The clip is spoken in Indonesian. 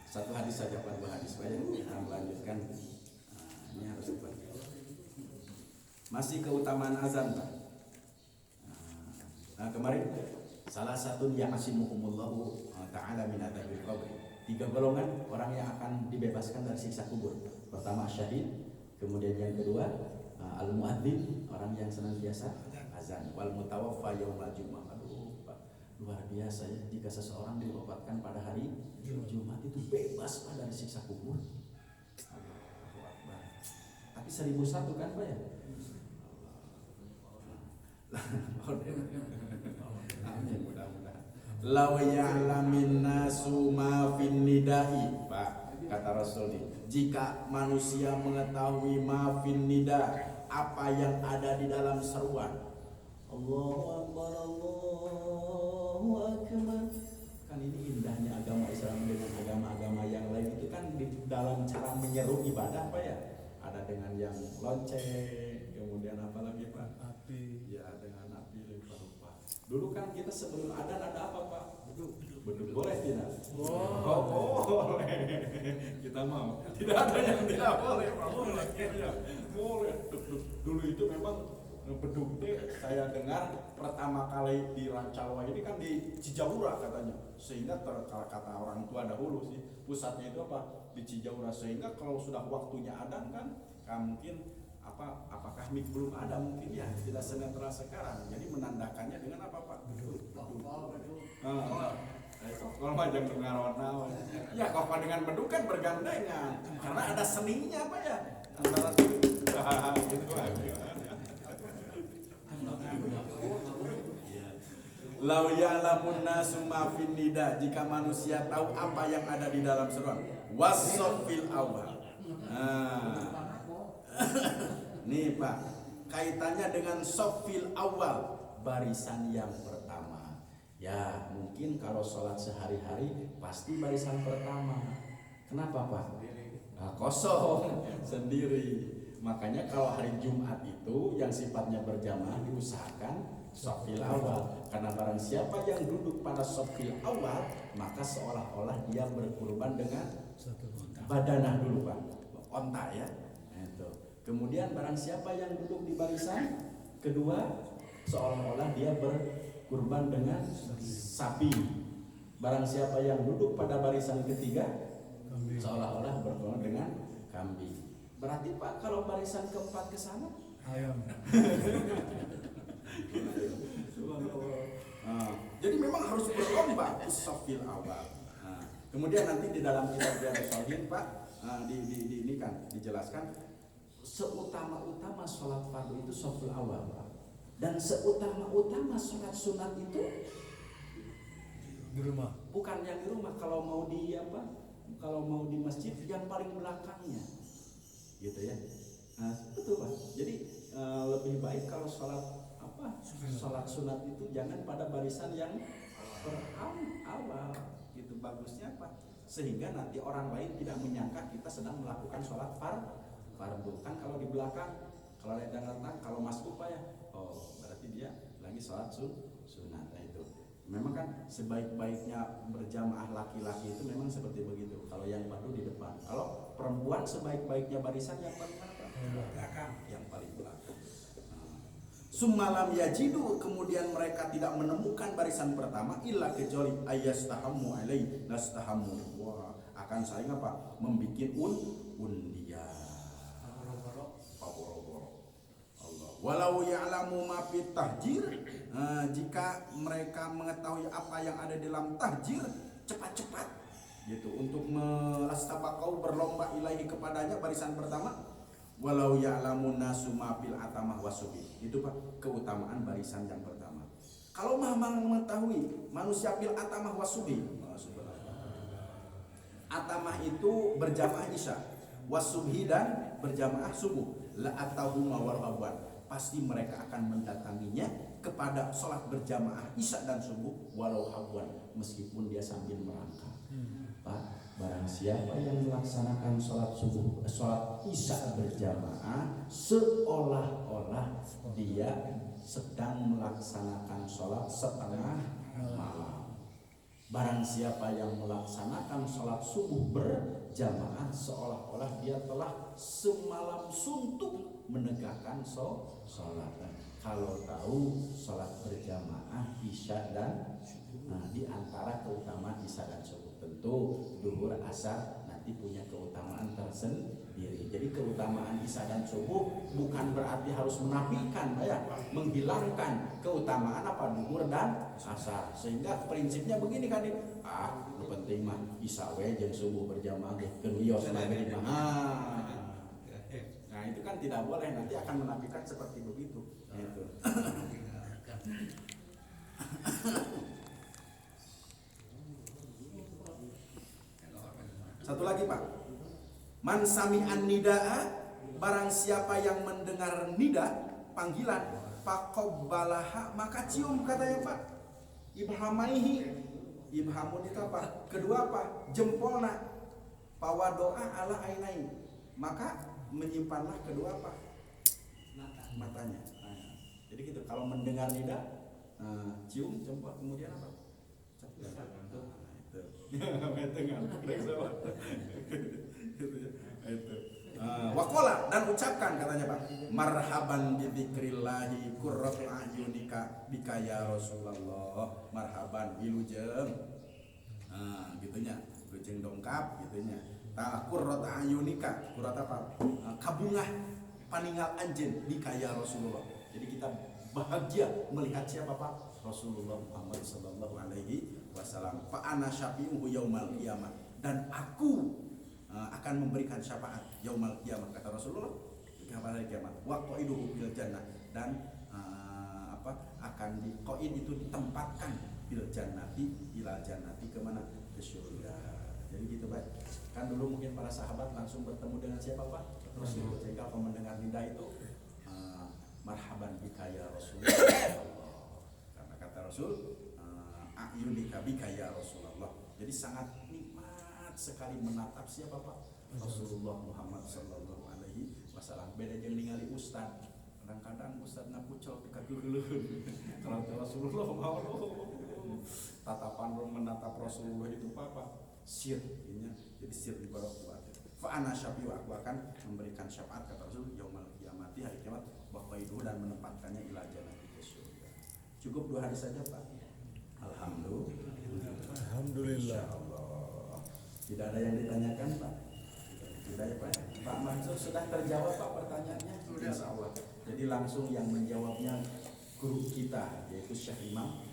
Satu hadis saja Pak, dua hadis saja kita melanjutkan. Ini harus cepat. Masih keutamaan azan Pak. Kemarin salah satu yang asimuhumullahu ta'ala min adzabil qabr. 3 golongan orang yang akan dibebaskan dari siksa kubur. Pertama syahid, kemudian yang kedua al-muadzin, orang yang senantiasa azan, wal mutawaffa yaumal jumu'ah. Aduh, Pak, luar biasa ya, jika seseorang diwafatkan pada hari Jumat itu bebas Pak dari siksa kubur. Allahu Akbar. Tapi 1001 kan Pak ya? Amin, mudah-mudahan. Law ya'lamin nasu ma fin nida'i, Pak, kata Rasul ini, jika manusia mengetahui ma fin nida, apa yang ada di dalam seruan Allahu Akbar, Allahu Akbar. Kan ini indahnya agama Islam dengan agama-agama yang lain itu kan di dalam cara menyeru ibadah Pak ya. Ada dengan yang lonceng, kemudian apa lagi Pak? Api. Ya, dengan api rupa-rupa. Dulu kan kita sebelum adzan ada apa Pak? Beduk. Boleh tidak? Oh, boleh. Kita mau. Tidak ada yang tidak boleh Pak. Boleh. Dulu itu memang beduk saya dengar pertama kali di Rancawa ini kan di Cijaura katanya, sehingga kata orang tua dahulu sih pusatnya itu apa di Cijaura, sehingga kalau sudah waktunya adzan kan mungkin apakah mik belum ada mungkin ya tidak senetral sekarang, jadi menandakannya dengan apa Pak? Beduk. Kalau macam dengar warna ya kalau dengan beduk kan bergandengan karena ada seninya Pak ya antara gitu aja. Lau ya'lamun nasu ma fin nida, jika manusia tahu apa yang ada di dalam seruan wasofil awal. Nih Pak, kaitannya dengan sofil awal, barisan yang pertama. Ya mungkin kalau sholat sehari-hari pasti barisan pertama. Kenapa Pak? Kosong sendiri. Makanya kalau hari Jumat itu yang sifatnya berjamaah diusahakan sofil awal, karena barang siapa yang duduk pada sofil awal maka seolah-olah dia berkurban dengan badanah dulu Pak, onta ya. Itu. Kemudian barang siapa yang duduk di barisan kedua seolah-olah dia berkurban dengan sapi. Barang siapa yang duduk pada barisan ketiga seolah-olah berkurban dengan kambing. Berarti Pak kalau barisan keempat ke sana ayam. Jadi memang harus berlomba sofil awal. Kemudian nanti di dalam kitab Riyadhus Shalihin Pak ini kan dijelaskan seutama-utama sholat fardu itu sofil awal Pak. Dan seutama-utama sholat sunat itu di rumah. Bukan yang di rumah, kalau mau di kalau mau di masjid yang paling belakangnya. Gitu ya. Betul Pak. Jadi lebih baik kalau sholat sunat itu jangan pada barisan yang awal gitu, bagusnya Pak, sehingga nanti orang lain tidak menyangka kita sedang melakukan sholat fardu. Kan kalau di belakang, kalau datang kalau masuk Pak ya, oh berarti dia lagi sholat sunat. Itu memang kan sebaik-baiknya berjamaah laki-laki itu memang seperti begitu. Kalau yang fardu di depan, kalau perempuan sebaik-baiknya barisan yang paling mana Pak? Belakang, yang paling belakang. Summalam yajidu, kemudian mereka tidak menemukan barisan pertama illa kecuali ayastahammu alai nastahammu. Wah, akan saling apa? Membikin undian. Allah. Walau ya'lamu ma fit tahjir, jika mereka mengetahui apa yang ada dalam tahjir, cepat-cepat gitu untuk melastabaqau berlomba ilahi kepadanya barisan pertama. Walau ya'lamun nasu ma fil atamah wasubi. Itu Pak keutamaan barisan yang pertama. Kalau memang mengetahui manusia fil atamah wasubi. Atamah itu berjamaah isya, wasubhi dan berjamaah subuh. La atahuma wal awwal. Pasti mereka akan mendatanginya kepada sholat berjamaah isya dan subuh walau awwal, meskipun dia sambil merangkak. Pak, barang siapa yang melaksanakan sholat isya berjamaah seolah-olah dia sedang melaksanakan sholat setengah malam. Barang siapa yang melaksanakan sholat subuh berjamaah seolah-olah dia telah semalam suntuk menegakkan sholat. Kalau tahu sholat berjamaah isya dan di antara keutamaan isya dan subuh, tentu duhur asar nanti punya keutamaan tersendiri. Jadi keutamaan isya dan subuh bukan berarti harus menafikan ya, menghilangkan keutamaan apa duhur dan asar. Sehingga prinsipnya begini kan, lu penting mah isya we jeung subuh berjamaah ke wios maghrib mah. Nah itu kan tidak boleh, nanti akan menafikan seperti begitu. Itu. Satu lagi Pak, man sami'an nida'a, barang siapa yang mendengar nida, panggilan, faqabbalaha, maka cium katanya Pak. Ibhamaihi, ibhamun itu apa? Kedua apa? Jempolna. Pawadoa ala ainai, maka menyimpanlah kedua apa? Matanya. Nah, jadi gitu, kalau mendengar nida, cium jempol, kemudian apa? Wakola, dan ucapkan katanya Pak, marhaban bidzikrillahi qurratu ayunika bika ya Rasulullah, marhaban wilujeng, gitunya, wilujeng dongkap gitunya. Tah qurratu ayunika, qurrat apa? Kabungah paningal anjeun bika ya Rasulullah. Jadi kita bahagia melihat siapa Pak? Rasulullah Muhammad sallallahu alaihi wasallam. Fa ana syafi'uhu yaumal qiyamah, dan aku akan memberikan syafaat yaumal qiyamah, kata Rasulullah di hari kiamat. Wa qaiduhu bil jannah, dan akan di qaid itu ditempatkan bil jannati ila jannati, ke mana? Ke surga. Jadi gitu Pak. Kan dulu mungkin para sahabat langsung bertemu dengan siapa Pak? Rasulullah. Sehingga kalau mendengar nida itu marhaban bika ya Rasulullah. Karena kata Rasul a'yunika bika ya Rasulullah. Jadi sangat nikmat sekali menatap siapa Pak? Rasulullah Muhammad sallallahu alaihi wasallam. Beda jeung ningali ustad. Kadang-kadang ustadna pucol di kaki ulun. Kalau Rasulullah mau tatapan menatap Rasulullah itu apa? Sir, jadi sir di bawah kuat. Fa ana syafi'u, aku akan memberikan syafaat, kata Rasul, yaumal qiyamati, hari kiamat, wa qaiduhu, dan menempatkannya ila jannati, ke surga. Cukup 2 hari saja Pak. Alhamdulillah. Allah. Tidak ada yang ditanyakan Pak? Tidak ya Pak. Pak Mansur sudah terjawab Pak pertanyaannya? Insya Allah. Jadi langsung yang menjawabnya guru kita, yaitu Syekh Imam